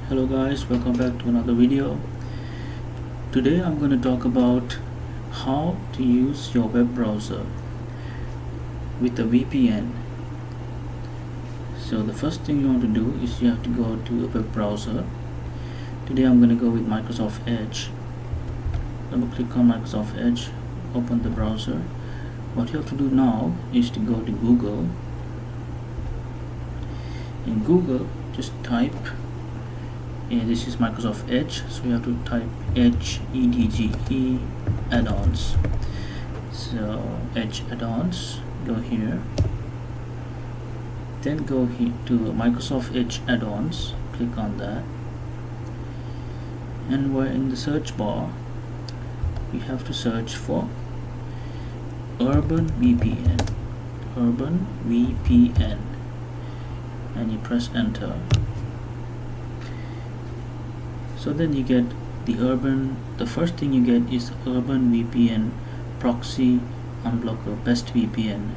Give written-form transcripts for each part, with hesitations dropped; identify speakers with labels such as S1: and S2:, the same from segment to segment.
S1: Hello guys, welcome back to another video. Today I'm going to talk about how to use your web browser with a VPN. So the first thing you want to do is you have to go to a web browser. Today I'm going to go with Microsoft Edge. Double click on Microsoft Edge, open the browser. What you have to do now is to go to Google. In Google, just type, this is Microsoft Edge, so you have to type Edge, EDGE add-ons. So Edge add-ons, go here, then go here to Microsoft Edge add-ons, click on that, and we're in the search bar. We have to search for Urban VPN, and you press enter. So then you get the first thing you get is Urban VPN Proxy Unblocker Best VPN.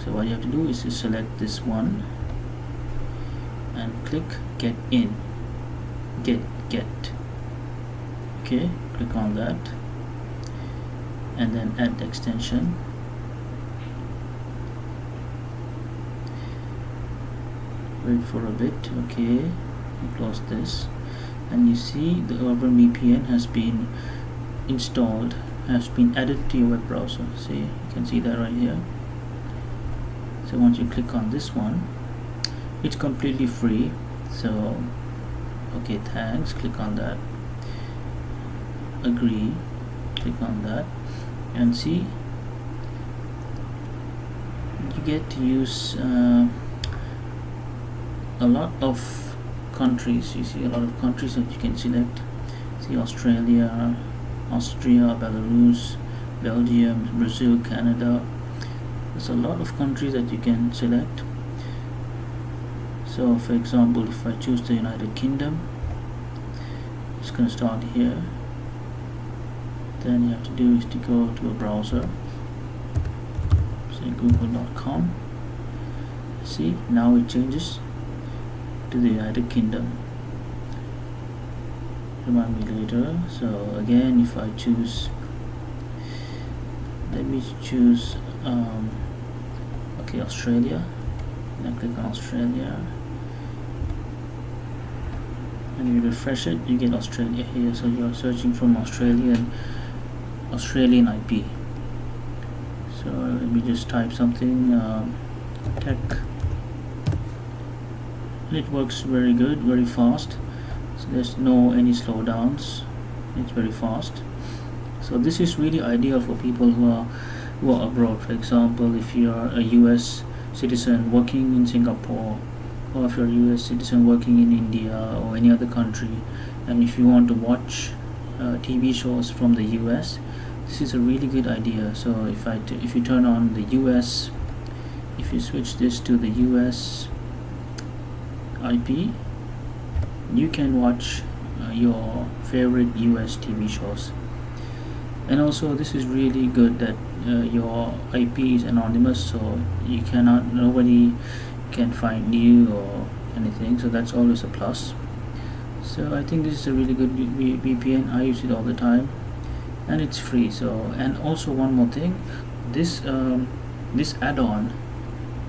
S1: So what you have to do is to select this one and click get in, get. Okay, click on that and then add the extension. Wait for a bit. Okay, close this, and you see the Urban VPN has been installed, has been added to your web browser. See, you can see that right here. So once you click on this one, it's completely free. So okay, thanks, click on that, agree, click on that, and see, you get to use a lot of countries. You see a lot of countries that you can select. See, Australia, Austria, Belarus, Belgium, Brazil, Canada. There's a lot of countries that you can select. So for example, if I choose the United Kingdom, it's going to start here. Then you have to do is to go to a browser, say google.com. See, now it changes to the United Kingdom. Remind me later. So again, if I choose, let me choose okay, Australia, then click on Australia, and you refresh it, you get Australia here. So you're searching from Australian IP. So let me just type something, tech, and it works very good, very fast. So there's no any slowdowns, it's very fast. So this is really ideal for people who are abroad. For example, if you are a US citizen working in Singapore, or if you're a US citizen working in India or any other country, and if you want to watch TV shows from the US, this is a really good idea. So if you turn on the US, if you switch this to the US IP, you can watch your favorite US TV shows. And also this is really good that your IP is anonymous, so nobody can find you or anything, so that's always a plus. So I think this is a really good VPN. I use it all the time, and it's free. So, and also one more thing, this add-on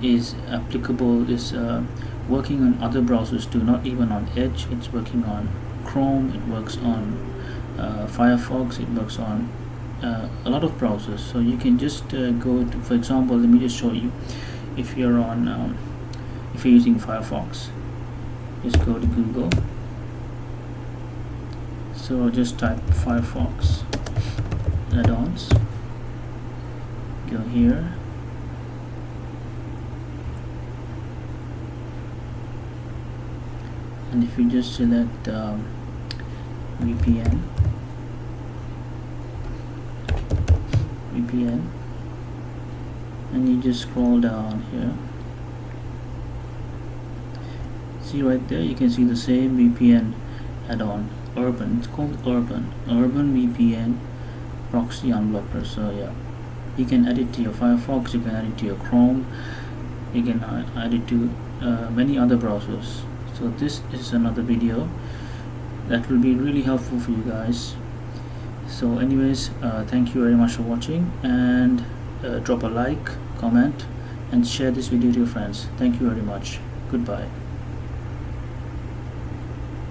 S1: is applicable, is working on other browsers too, not even on Edge. It's working on Chrome, it works on Firefox, it works on a lot of browsers. So you can just go to, for example, let me just show you. If you're on if you're using Firefox, just go to Google. So just type Firefox add-ons, go here, and if you just select VPN, and you just scroll down here, see right there, you can see the same VPN add-on, Urban. It's called Urban VPN Proxy Unblocker. So yeah, you can add it to your Firefox, you can add it to your Chrome, you can add it to many other browsers. So this is another video that will be really helpful for you guys. So anyways, thank you very much for watching, and drop a like, comment, and share this video to your friends. Thank you very much. Goodbye.